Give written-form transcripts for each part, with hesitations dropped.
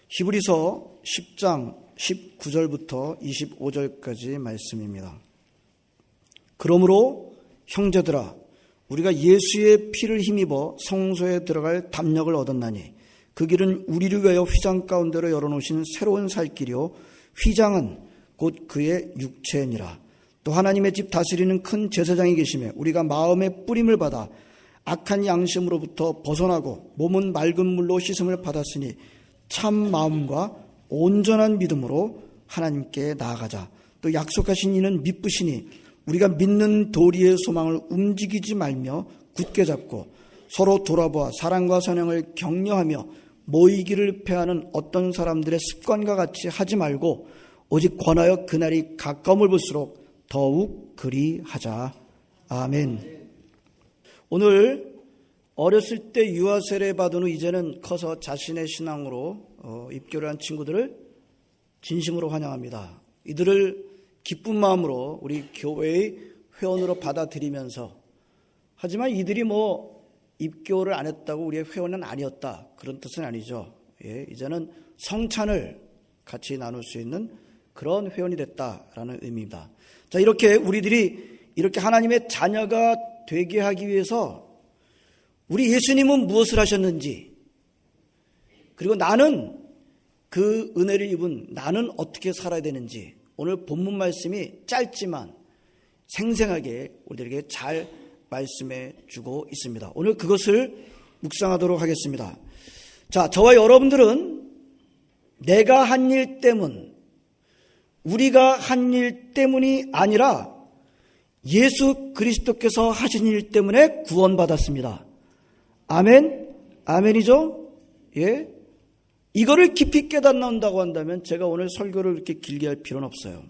히브리서 10장 19절부터 25절까지 말씀입니다. 그러므로 형제들아, 우리가 예수의 피를 힘입어 성소에 들어갈 담력을 얻었나니 그 길은 우리를 위하여 휘장 가운데로 열어놓으신 새로운 살 길이요 휘장은 곧 그의 육체니라. 또 하나님의 집 다스리는 큰 제사장이 계시매 우리가 마음의 뿌림을 받아 악한 양심으로부터 벗어나고 몸은 맑은 물로 씻음을 받았으니 참 마음과 온전한 믿음으로 하나님께 나아가자. 또 약속하신 이는 미쁘시니 우리가 믿는 도리의 소망을 움직이지 말며 굳게 잡고 서로 돌아보아 사랑과 선행을 격려하며 모이기를 패하는 어떤 사람들의 습관과 같이 하지 말고 오직 권하여 그날이 가까움을 볼수록 더욱 그리하자. 아멘. 오늘 어렸을 때 유아 세례 받은 후 이제는 커서 자신의 신앙으로 입교를 한 친구들을 진심으로 환영합니다. 이들을 기쁜 마음으로 우리 교회의 회원으로 받아들이면서, 하지만 이들이 입교를 안 했다고 우리의 회원은 아니었다, 그런 뜻은 아니죠. 이제는 성찬을 같이 나눌 수 있는 그런 회원이 됐다라는 의미입니다. 자, 이렇게 우리들이 이렇게 하나님의 자녀가 되게 하기 위해서 우리 예수님은 무엇을 하셨는지, 그리고 나는 그 은혜를 입은 나는 어떻게 살아야 되는지, 오늘 본문 말씀이 짧지만 생생하게 우리들에게 잘 말씀해 주고 있습니다. 오늘 그것을 묵상하도록 하겠습니다. 자, 저와 여러분들은 내가 한 일 때문, 우리가 한 일 때문이 아니라 예수 그리스도께서 하신 일 때문에 구원받았습니다. 아멘? 아멘이죠? 예? 이거를 깊이 깨닫는다고 한다면 제가 오늘 설교를 이렇게 길게 할 필요는 없어요.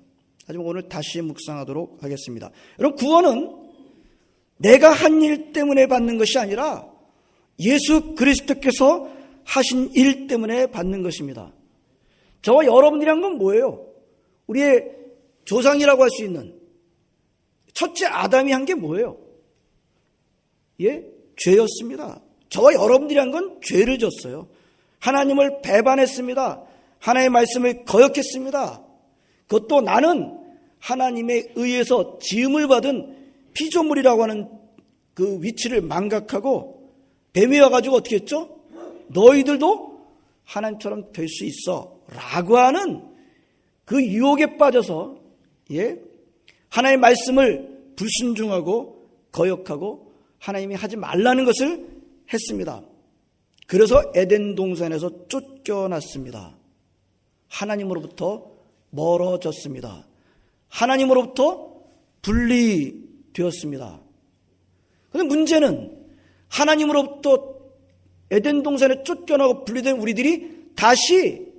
하지만 오늘 다시 묵상하도록 하겠습니다. 여러분, 구원은 내가 한 일 때문에 받는 것이 아니라 예수 그리스도께서 하신 일 때문에 받는 것입니다. 저와 여러분이란 건 뭐예요? 우리의 조상이라고 할 수 있는 첫째 아담이 한 게 뭐예요? 예? 죄였습니다. 저와 여러분들이란 건 죄를 졌어요. 하나님을 배반했습니다. 하나님의 말씀을 거역했습니다. 그것도 나는 하나님에 의해서 지음을 받은 피조물이라고 하는 그 위치를 망각하고 뱀이 와가지고 어떻게 했죠? 너희들도 하나님처럼 될 수 있어 라고 하는 그 유혹에 빠져서 하나님의 말씀을 불순종하고 거역하고 하나님이 하지 말라는 것을 했습니다. 그래서 에덴 동산에서 쫓겨났습니다. 하나님으로부터 멀어졌습니다. 하나님으로부터 분리되었습니다. 그런데 문제는 하나님으로부터 에덴 동산에 쫓겨나고 분리된 우리들이 다시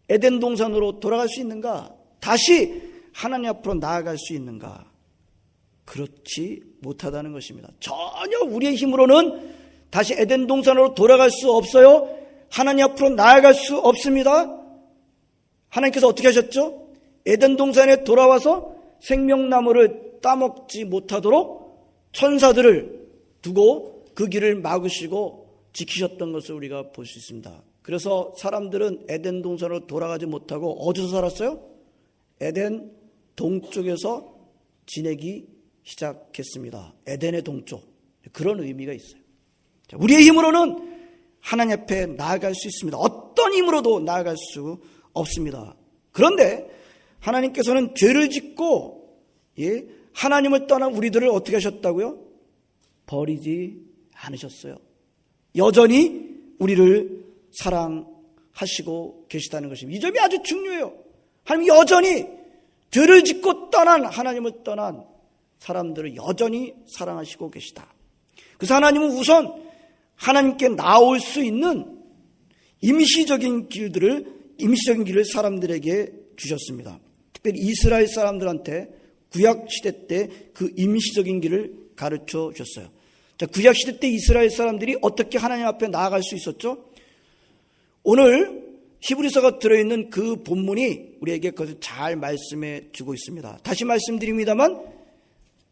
에덴 동산으로 돌아갈 수 있는가? 다시 하나님 앞으로 나아갈 수 있는가? 그렇지 못하다는 것입니다. 전혀 우리의 힘으로는 다시 에덴 동산으로 돌아갈 수 없어요. 하나님 앞으로 나아갈 수 없습니다. 하나님께서 어떻게 하셨죠? 에덴 동산에 돌아와서 생명나무를 따먹지 못하도록 천사들을 두고 그 길을 막으시고 지키셨던 것을 우리가 볼 수 있습니다. 그래서 사람들은 에덴 동산으로 돌아가지 못하고 어디서 살았어요? 에덴 동쪽에서 지내기 시작했습니다. 에덴의 동쪽. 그런 의미가 있어요. 우리의 힘으로는 하나님 앞에 나아갈 수 있습니다. 어떤 힘으로도 나아갈 수 없습니다. 그런데 하나님께서는 죄를 짓고 하나님을 떠난 우리들을 어떻게 하셨다고요? 버리지 않으셨어요. 여전히 우리를 사랑하시고 계시다는 것입니다. 이 점이 아주 중요해요. 하나님 여전히 죄를 짓고 떠난, 하나님을 떠난 사람들을 여전히 사랑하시고 계시다. 그래서 하나님은 우선 하나님께 나올 수 있는 임시적인 길을 사람들에게 주셨습니다. 특별히 이스라엘 사람들한테 구약시대 때 그 임시적인 길을 가르쳐 주셨어요. 자, 구약시대 때 이스라엘 사람들이 어떻게 하나님 앞에 나아갈 수 있었죠? 오늘 히브리서가 들어있는 그 본문이 우리에게 그것을 잘 말씀해 주고 있습니다. 다시 말씀드립니다만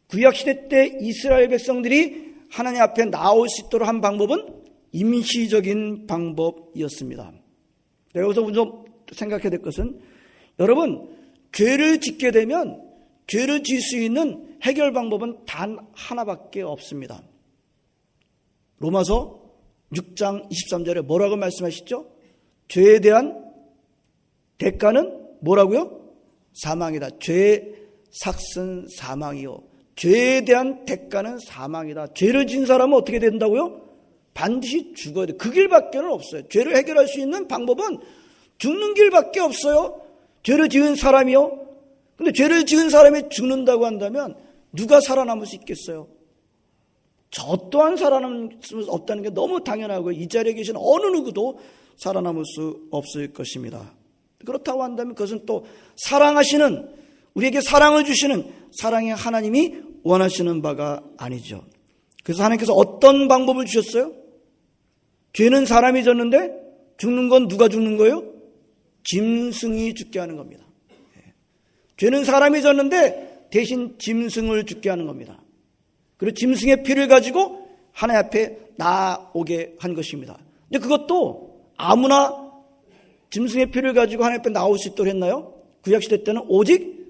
구약시대 때 이스라엘 백성들이 하나님 앞에 나올 수 있도록 한 방법은 임시적인 방법이었습니다. 여기서 좀 생각해야 될 것은, 여러분, 죄를 짓게 되면 죄를 지을 수 있는 해결 방법은 단 하나밖에 없습니다. 로마서 6장 23절에 뭐라고 말씀하시죠? 죄에 대한 대가는 뭐라고요? 사망이다. 죄의 삭은 사망이요. 죄에 대한 대가는 사망이다. 죄를 지은 사람은 어떻게 된다고요? 반드시 죽어야 돼. 그 길밖에 없어요. 죄를 해결할 수 있는 방법은 죽는 길밖에 없어요. 죄를 지은 사람이요. 근데 죄를 지은 사람이 죽는다고 한다면 누가 살아남을 수 있겠어요? 저 또한 살아남을 수 없다는 게 너무 당연하고, 이 자리에 계신 어느 누구도 살아남을 수 없을 것입니다. 그렇다고 한다면 그것은 또 사랑하시는, 우리에게 사랑을 주시는 사랑의 하나님이 원하시는 바가 아니죠. 그래서 하나님께서 어떤 방법을 주셨어요? 죄는 사람이 졌는데 죽는 건 누가 죽는 거예요? 짐승이 죽게 하는 겁니다. 죄는 사람이 졌는데 대신 짐승을 죽게 하는 겁니다. 그리고 짐승의 피를 가지고 하나님 앞에 나오게 한 것입니다. 근데 그것도 아무나 짐승의 피를 가지고 하나님 앞에 나올 수 있도록 했나요? 구약시대 때는 오직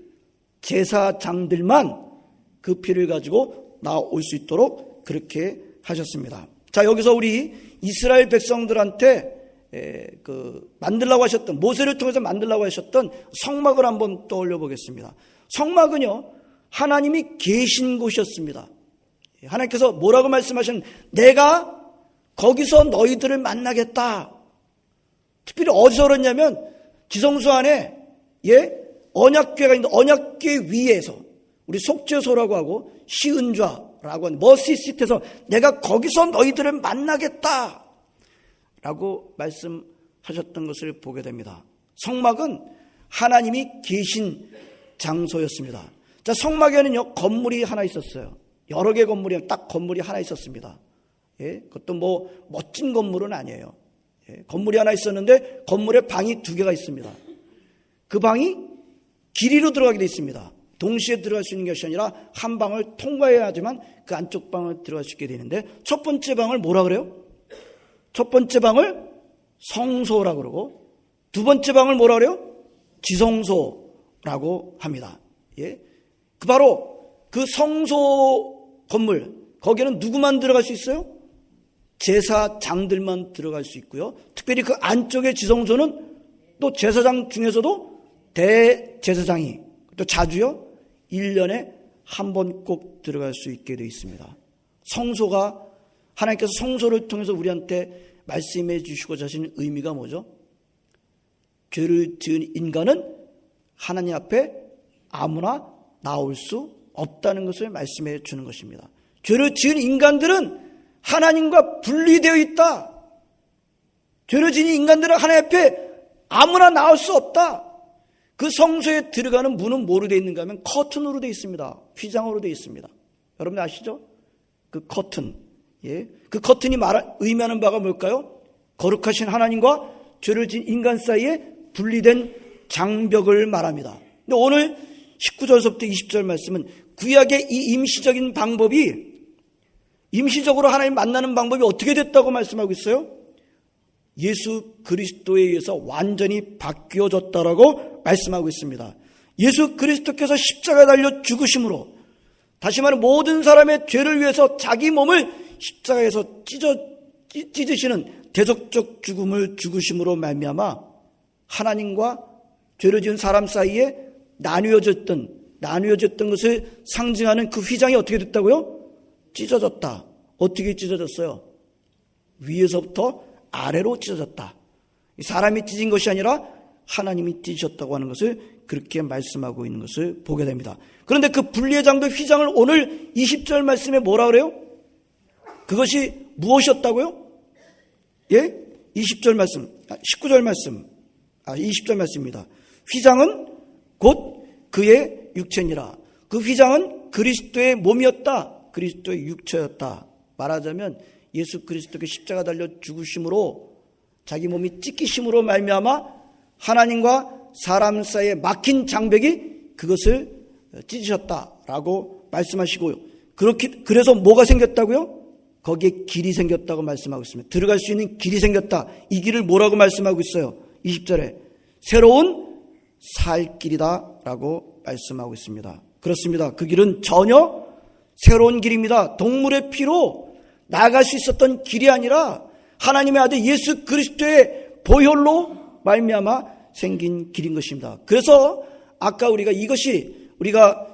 제사장들만 그 피를 가지고 나올 수 있도록 그렇게 하셨습니다. 자, 여기서 우리 이스라엘 백성들한테 만들라고 하셨던, 모세를 통해서 만들라고 하셨던 성막을 한번 떠올려 보겠습니다. 성막은요, 하나님이 계신 곳이었습니다. 하나님께서 뭐라고 말씀하셨는데, 내가 거기서 너희들을 만나겠다. 특별히 어디서 그러냐면 지성소 안에 언약궤가 있는데, 언약궤 위에서, 우리 속죄소라고 하고 시은좌라고 하는 머시시트에서 내가 거기서 너희들을 만나겠다 라고 말씀하셨던 것을 보게 됩니다. 성막은 하나님이 계신 장소였습니다. 자, 성막에는요, 건물이 하나 있었어요. 여러 개 건물이, 딱 건물이 하나 있었습니다. 그것도 뭐 멋진 건물은 아니에요. 건물이 하나 있었는데 건물에 방이 두 개가 있습니다. 그 방이 길이로 들어가게 되어 있습니다. 동시에 들어갈 수 있는 것이 아니라 한 방을 통과해야 하지만 그 안쪽 방을 들어갈 수 있게 되는데, 첫 번째 방을 뭐라 그래요? 첫 번째 방을 성소라고 그러고, 두 번째 방을 뭐라 그래요? 지성소라고 합니다. 바로 그 성소 건물, 거기에는 누구만 들어갈 수 있어요? 제사장들만 들어갈 수 있고요. 특별히 그 안쪽의 지성소는 또 제사장 중에서도 대제사장이 또 자주요 1년에 한 번 꼭 들어갈 수 있게 되어 있습니다. 성소가, 하나님께서 성소를 통해서 우리한테 말씀해 주시고자 하시는 의미가 뭐죠? 죄를 지은 인간은 하나님 앞에 아무나 나올 수 없다는 것을 말씀해 주는 것입니다. 죄를 지은 인간들은 하나님과 분리되어 있다. 죄를 지은 인간들은 하나님 앞에 아무나 나올 수 없다. 그 성소에 들어가는 문은 뭐로 되어 있는가 하면 커튼으로 되어 있습니다. 휘장으로 되어 있습니다. 여러분 아시죠? 그 커튼. 그 커튼이 의미하는 바가 뭘까요? 거룩하신 하나님과 죄를 지은 인간 사이에 분리된 장벽을 말합니다. 근데 오늘 19절부터 20절 말씀은 구약의 이 임시적인 방법이, 임시적으로 하나님 만나는 방법이 어떻게 됐다고 말씀하고 있어요? 예수 그리스도에 의해서 완전히 바뀌어졌다라고 말씀하고 있습니다. 예수 그리스도께서 십자가에 달려 죽으심으로, 다시 말해 모든 사람의 죄를 위해서 자기 몸을 십자가에서 찢으시는 대속적 죽음을 죽으심으로 말미암아 하나님과 죄를 지은 사람 사이에 나뉘어졌던 것을 상징하는 그 휘장이 어떻게 됐다고요? 찢어졌다. 어떻게 찢어졌어요? 위에서부터 아래로 찢어졌다. 사람이 찢은 것이 아니라 하나님이 찢으셨다고 하는 것을 그렇게 말씀하고 있는 것을 보게 됩니다. 그런데 그 분리의 장도 휘장을 오늘 20절 말씀에 뭐라 그래요? 그것이 무엇이었다고요? 20절 말씀, 19절 말씀, 20절 말씀입니다. 휘장은 곧 그의 육체니라. 그 휘장은 그리스도의 몸이었다. 그리스도의 육체였다. 말하자면 예수 그리스도께 십자가 달려 죽으심으로, 자기 몸이 찢기심으로 말미암아 하나님과 사람 사이에 막힌 장벽이 그것을 찢으셨다라고 말씀하시고요. 그래서 뭐가 생겼다고요? 거기에 길이 생겼다고 말씀하고 있습니다. 들어갈 수 있는 길이 생겼다. 이 길을 뭐라고 말씀하고 있어요? 20절에 새로운 살 길이다라고 말씀하고 있습니다. 그렇습니다. 그 길은 전혀 새로운 길입니다. 동물의 피로 나아갈 수 있었던 길이 아니라 하나님의 아들 예수 그리스도의 보혈로 말미암아 생긴 길인 것입니다. 그래서 아까 우리가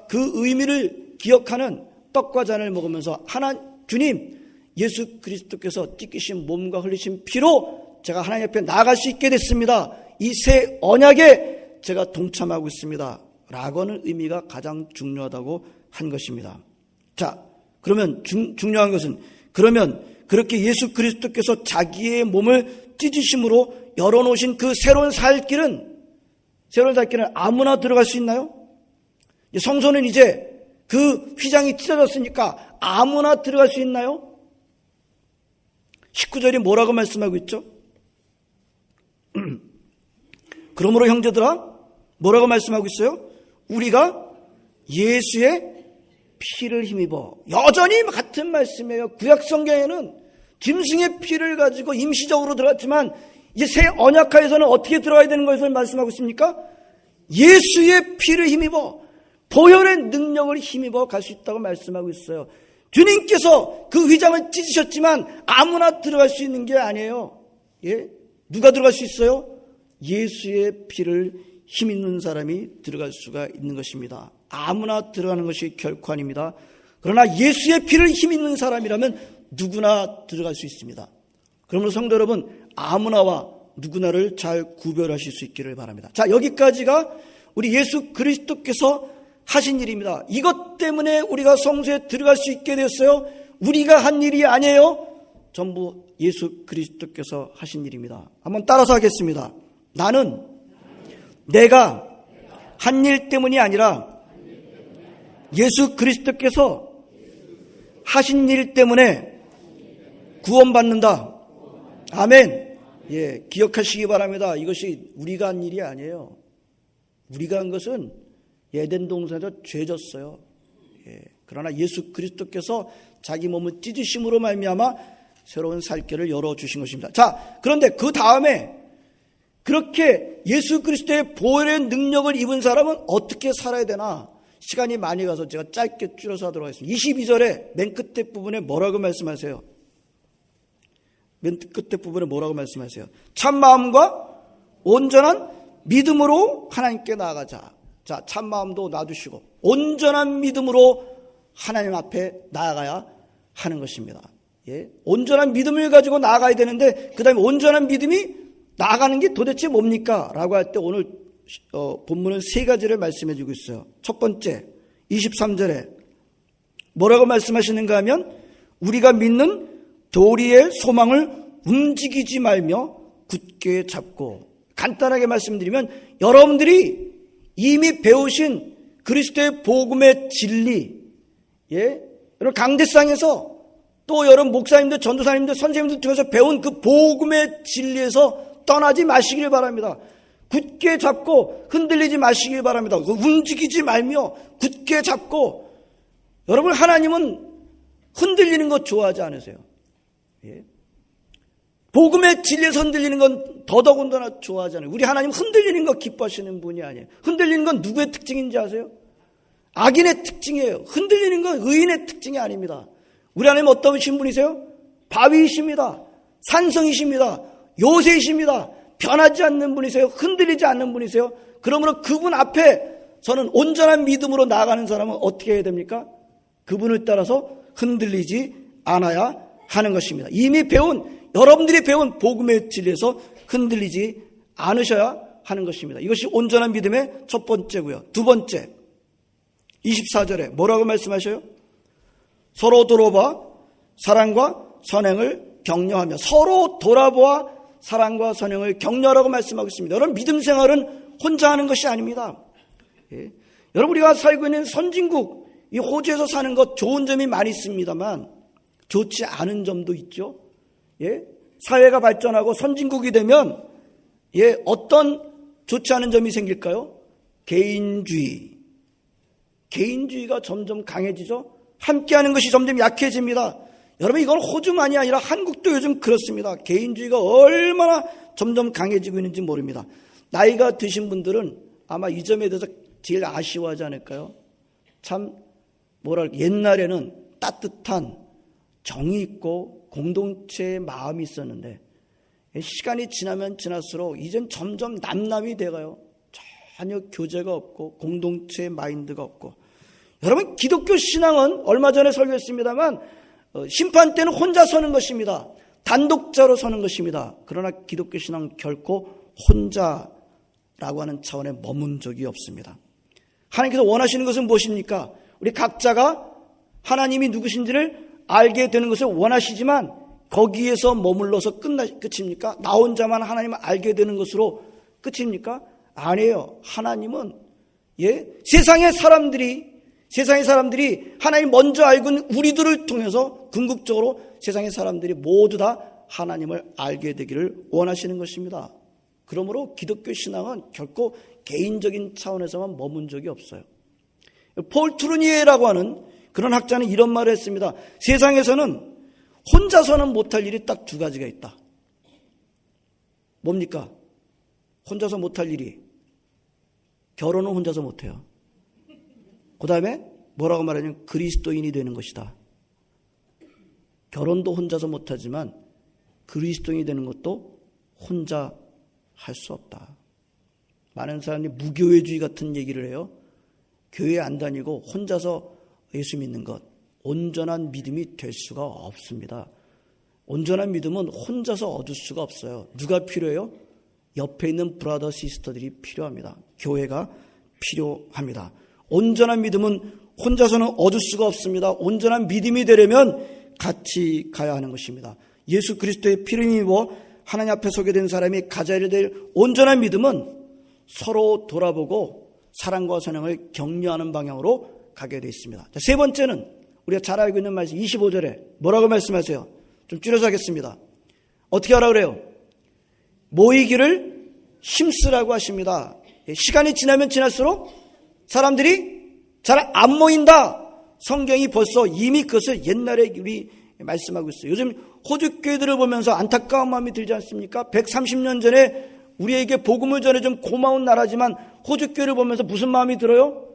그 의미를 기억하는 떡과 잔을 먹으면서 주님 예수 그리스도께서 찢기신 몸과 흘리신 피로 제가 하나님 앞에 나아갈 수 있게 됐습니다. 이 새 언약에 제가 동참하고 있습니다. 라고는 의미가 가장 중요하다고 한 것입니다. 자, 그러면 중요한 것은 그러면 그렇게 예수 그리스도께서 자기의 몸을 찢으심으로 열어놓으신 그 새로운 살 길은 아무나 들어갈 수 있나요? 성소는 이제 그 휘장이 찢어졌으니까 아무나 들어갈 수 있나요? 19절이 뭐라고 말씀하고 있죠? 그러므로 형제들아 뭐라고 말씀하고 있어요? 우리가 예수의 피를 힘입어. 여전히 같은 말씀이에요. 구약 성경에는 짐승의 피를 가지고 임시적으로 들어갔지만 이제 새 언약하에서는 어떻게 들어가야 되는 것을 말씀하고 있습니까? 예수의 피를 힘입어 보혈의 능력을 힘입어 갈 수 있다고 말씀하고 있어요. 주님께서 그 휘장을 찢으셨지만 아무나 들어갈 수 있는 게 아니에요. 예? 누가 들어갈 수 있어요? 예수의 피를 힘입는 사람이 들어갈 수가 있는 것입니다. 아무나 들어가는 것이 결코 아닙니다. 그러나 예수의 피를 힘입는 사람이라면 누구나 들어갈 수 있습니다. 그러므로 성도 여러분, 아무나와 누구나를 잘 구별하실 수 있기를 바랍니다. 자, 여기까지가 우리 예수 그리스도께서 하신 일입니다. 이것 때문에 우리가 성소에 들어갈 수 있게 됐어요. 우리가 한 일이 아니에요. 전부 예수 그리스도께서 하신 일입니다. 한번 따라서 하겠습니다. 나는 내가 한 일 때문이 아니라 예수 그리스도께서 하신 일 때문에 구원받는다. 아멘. 예, 기억하시기 바랍니다. 이것이 우리가 한 일이 아니에요. 우리가 한 것은 에덴 동산에서 죄졌어요. 예, 그러나 예수 그리스도께서 자기 몸을 찢으심으로 말미암아 새로운 살 길을 열어주신 것입니다. 자, 그런데 그 다음에 그렇게 예수 그리스도의 보혈의 능력을 입은 사람은 어떻게 살아야 되나? 시간이 많이 가서 제가 짧게 줄여서 하도록 하겠습니다. 22절에 맨 끝에 부분에 뭐라고 말씀하세요? 맨 끝에 부분에 뭐라고 말씀하세요? 참 마음과 온전한 믿음으로 하나님께 나아가자. 자, 참 마음도 놔두시고 온전한 믿음으로 하나님 앞에 나아가야 하는 것입니다. 예? 온전한 믿음을 가지고 나아가야 되는데 그 다음에 온전한 믿음이 나아가는 게 도대체 뭡니까? 라고 할 때 오늘 본문은 세 가지를 말씀해 주고 있어요. 첫 번째 23절에 뭐라고 말씀하시는가 하면 우리가 믿는 도리의 소망을 움직이지 말며 굳게 잡고, 간단하게 말씀드리면 여러분들이 이미 배우신 그리스도의 복음의 진리, 예? 여러분 강대상에서 또 여러분 목사님들, 전도사님들, 선생님들 통해서 배운 그 복음의 진리에서 떠나지 마시길 바랍니다. 굳게 잡고 흔들리지 마시길 바랍니다. 움직이지 말며 굳게 잡고. 여러분, 하나님은 흔들리는 것 좋아하지 않으세요? 예? 복음의 진리에서 흔들리는 건 더더군다나 좋아하지 않아요. 우리 하나님 흔들리는 거 기뻐하시는 분이 아니에요. 흔들리는 건 누구의 특징인지 아세요? 악인의 특징이에요. 흔들리는 건 의인의 특징이 아닙니다. 우리 하나님 어떠신 분이세요? 바위이십니다. 산성이십니다. 요새이십니다. 변하지 않는 분이세요. 흔들리지 않는 분이세요. 그러므로 그분 앞에 저는 온전한 믿음으로 나아가는 사람은 어떻게 해야 됩니까? 그분을 따라서 흔들리지 않아야 하는 것입니다. 이미 여러분들이 배운 복음의 진리에서 흔들리지 않으셔야 하는 것입니다. 이것이 온전한 믿음의 첫 번째고요. 두 번째 24절에 뭐라고 말씀하셔요? 서로 돌아봐 사랑과 선행을 격려하며. 서로 돌아보아 사랑과 선행을 격려하라고 말씀하고 있습니다. 여러분, 믿음 생활은 혼자 하는 것이 아닙니다. 예. 여러분, 우리가 살고 있는 선진국 이 호주에서 사는 것 좋은 점이 많이 있습니다만 좋지 않은 점도 있죠. 예? 사회가 발전하고 선진국이 되면 어떤 좋지 않은 점이 생길까요? 개인주의가 점점 강해지죠. 함께하는 것이 점점 약해집니다. 여러분, 이건 호주만이 아니라 한국도 요즘 그렇습니다. 개인주의가 얼마나 점점 강해지고 있는지 모릅니다. 나이가 드신 분들은 아마 이 점에 대해서 제일 아쉬워하지 않을까요? 참 옛날에는 따뜻한 정이 있고 공동체의 마음이 있었는데 시간이 지나면 지날수록 이젠 점점 남남이 돼가요. 전혀 교제가 없고 공동체의 마인드가 없고. 여러분, 기독교 신앙은 얼마 전에 설교했습니다만 심판 때는 혼자 서는 것입니다. 단독자로 서는 것입니다. 그러나 기독교 신앙은 결코 혼자라고 하는 차원에 머문 적이 없습니다. 하나님께서 원하시는 것은 무엇입니까? 우리 각자가 하나님이 누구신지를 알게 되는 것을 원하시지만 거기에서 머물러서 끝입니까? 나 혼자만 하나님을 알게 되는 것으로 끝입니까? 아니에요. 하나님은 세상의 사람들이 하나님 먼저 알고 있는 우리들을 통해서 궁극적으로 세상의 사람들이 모두 다 하나님을 알게 되기를 원하시는 것입니다. 그러므로 기독교 신앙은 결코 개인적인 차원에서만 머문 적이 없어요. 폴 트루니에라고 하는 그런 학자는 이런 말을 했습니다. 세상에서는 혼자서는 못할 일이 딱 두 가지가 있다. 뭡니까? 혼자서 못할 일이. 결혼은 혼자서 못해요. 그 다음에 뭐라고 말하냐면 그리스도인이 되는 것이다. 결혼도 혼자서 못하지만 그리스도인이 되는 것도 혼자 할 수 없다. 많은 사람들이 무교회주의 같은 얘기를 해요. 교회 안 다니고 혼자서 예수 믿는 것, 온전한 믿음이 될 수가 없습니다. 온전한 믿음은 혼자서 얻을 수가 없어요. 누가 필요해요? 옆에 있는 브라더 시스터들이 필요합니다. 교회가 필요합니다. 온전한 믿음은 혼자서는 얻을 수가 없습니다. 온전한 믿음이 되려면 같이 가야 하는 것입니다. 예수 그리스도의 피를 입어 하나님 앞에 서게 된 사람이 가져야 될 온전한 믿음은 서로 돌아보고 사랑과 선행을 격려하는 방향으로 가게 되어 있습니다. 자, 세 번째는 우리가 잘 알고 있는 말씀 25절에 뭐라고 말씀하세요? 좀 줄여서 하겠습니다. 어떻게 하라 그래요? 모이기를 힘쓰라고 하십니다. 시간이 지나면 지날수록 사람들이 잘 안 모인다. 성경이 벌써 이미 그것을 옛날에 우리 말씀하고 있어요. 요즘 호주 교회들을 보면서 안타까운 마음이 들지 않습니까? 130년 전에 우리에게 복음을 전해준 고마운 나라지만 호주 교회를 보면서 무슨 마음이 들어요?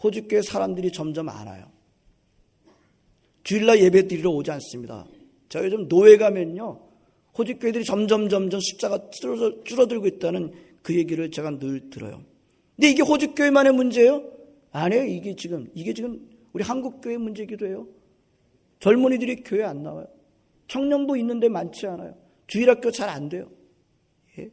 호주 교회 사람들이 점점 안 와요. 주일날 예배 드리러 오지 않습니다. 제가 요즘 노예 가면요, 호주 교회들이 점점 숫자가 줄어들고 있다는 그 얘기를 제가 늘 들어요. 근데 이게 호주 교회만의 문제예요? 아니에요. 이게 지금 우리 한국 교회 문제이기도 해요. 젊은이들이 교회 안 나와요. 청년부 있는데 많지 않아요. 주일학교 잘 안 돼요. 예?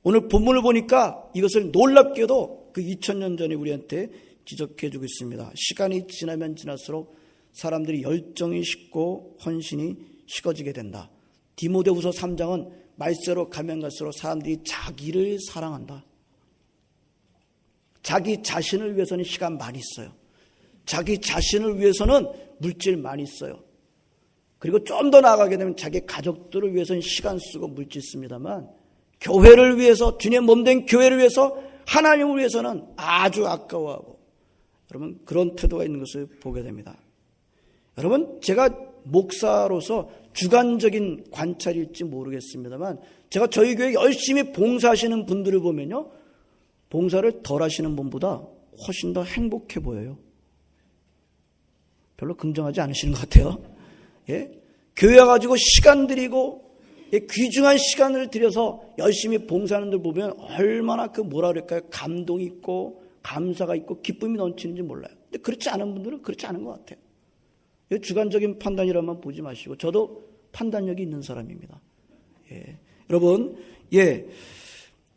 오늘 본문을 보니까 이것을 놀랍게도 그 2000년 전에 우리한테 지적해 주고 있습니다. 시간이 지나면 지날수록 사람들이 열정이 식고 헌신이 식어지게 된다. 디모데후서 3장은 말세로 가면 갈수록 사람들이 자기를 사랑한다. 자기 자신을 위해서는 시간 많이 써요. 자기 자신을 위해서는 물질 많이 써요. 그리고 좀 더 나아가게 되면 자기 가족들을 위해서는 시간 쓰고 물질 씁니다만 교회를 위해서, 주님의 몸된 교회를 위해서, 하나님을 위해서는 아주 아까워하고, 여러분 그런 태도가 있는 것을 보게 됩니다. 여러분, 제가 목사로서 주관적인 관찰일지 모르겠습니다만 제가 저희 교회 열심히 봉사하시는 분들을 보면요, 봉사를 덜 하시는 분보다 훨씬 더 행복해 보여요. 별로 긍정하지 않으시는 것 같아요. 예? 교회 와가지고 시간 들이고 귀중한 시간을 들여서 열심히 봉사하는 들 보면 얼마나 뭐라 그럴까요? 감동이 있고 감사가 있고 기쁨이 넘치는지 몰라요. 근데 그렇지 않은 분들은 그렇지 않은 것 같아요. 주관적인 판단이라만 보지 마시고, 저도 판단력이 있는 사람입니다. 예. 여러분,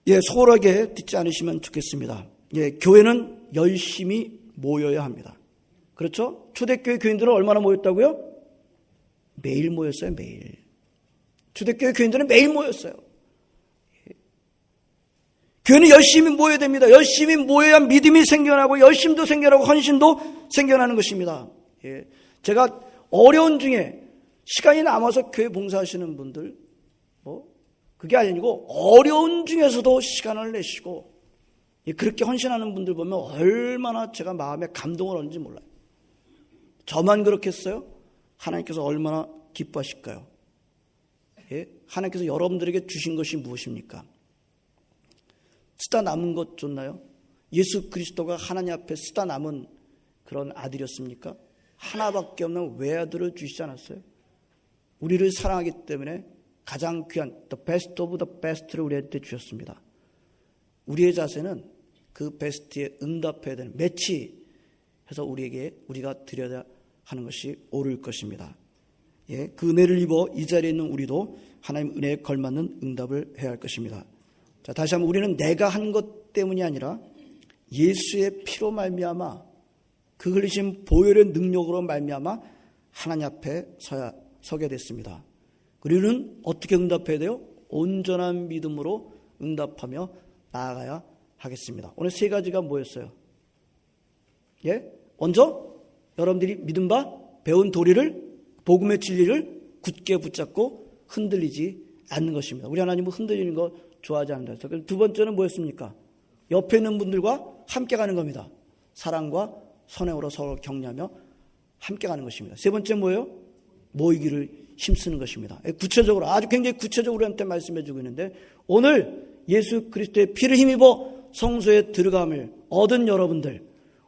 소홀하게 듣지 않으시면 좋겠습니다. 교회는 열심히 모여야 합니다. 그렇죠? 초대교회 교인들은 얼마나 모였다고요? 매일 모였어요, 매일. 초대교회 교인들은 매일 모였어요. 교회는 열심히 모여야 됩니다. 열심히 모여야 믿음이 생겨나고, 열심도 생겨나고, 헌신도 생겨나는 것입니다. 예. 제가 어려운 중에 시간이 남아서 교회 봉사하시는 분들, 그게 아니고 어려운 중에서도 시간을 내시고 그렇게 헌신하는 분들 보면 얼마나 제가 마음에 감동을 얻는지 몰라요. 저만 그렇겠어요? 하나님께서 얼마나 기뻐하실까요? 예? 하나님께서 여러분들에게 주신 것이 무엇입니까? 쓰다 남은 것 줬나요? 예수 그리스도가 하나님 앞에 쓰다 남은 그런 아들이었습니까? 하나밖에 없는 외아들을 주시지 않았어요? 우리를 사랑하기 때문에 가장 귀한 the best of the best를 우리한테 주셨습니다. 우리의 자세는 그 베스트에 응답해야 되는 매치해서 우리가 드려야 하는 것이 옳을 것입니다. 예, 그 은혜를 입어 이 자리에 있는 우리도 하나님 은혜에 걸맞는 응답을 해야 할 것입니다. 자, 다시 한번 우리는 내가 한 것 때문이 아니라 예수의 피로 말미암아 그 흘리신 보혈의 능력으로 말미암아 하나님 앞에 서게 됐습니다. 우리는 어떻게 응답해야 돼요? 온전한 믿음으로 응답하며 나아가야 하겠습니다. 오늘 세 가지가 뭐였어요? 예? 먼저 여러분들이 믿은 바 배운 도리를 복음의 진리를 굳게 붙잡고 흔들리지 않는 것입니다. 우리 하나님은 흔들리는 거 좋아하지 않는다. 두 번째는 뭐였습니까? 옆에 있는 분들과 함께 가는 겁니다. 사랑과 선행으로 서로 격려하며 함께 가는 것입니다. 세 번째 뭐예요? 모이기를 힘쓰는 것입니다. 구체적으로 아주 굉장히 구체적으로 우리한테 말씀해 주고 있는데 오늘 예수 그리스도의 피를 힘입어 성소에 들어감을 얻은 여러분들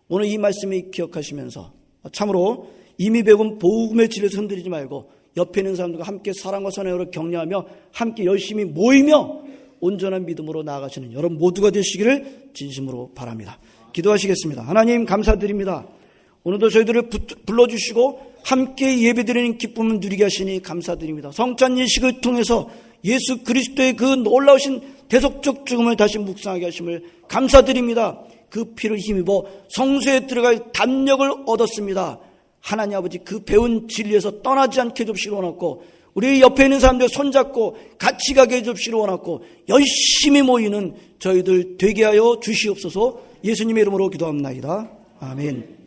오늘 이 말씀을 기억하시면서 참으로 이미 배운 복음의 진리에서 흔들리지 말고 옆에 있는 사람들과 함께 사랑과 선행으로 격려하며 함께 열심히 모이며 온전한 믿음으로 나아가시는 여러분 모두가 되시기를 진심으로 바랍니다. 기도하시겠습니다. 하나님 감사드립니다. 오늘도 저희들을 불러주시고 함께 예배드리는 기쁨을 누리게 하시니 감사드립니다. 성찬 예식을 통해서 예수 그리스도의 그 놀라우신 대속적 죽음을 다시 묵상하게 하심을 감사드립니다. 그 피를 힘입어 성소에 들어갈 담력을 얻었습니다. 하나님 아버지 그 배운 진리에서 떠나지 않게 해주시기를 원했고 우리 옆에 있는 사람들 손잡고 같이 가게 해주시기를 원했고 열심히 모이는 저희들 되게 하여 주시옵소서. 예수님의 이름으로 기도합니다. 아멘.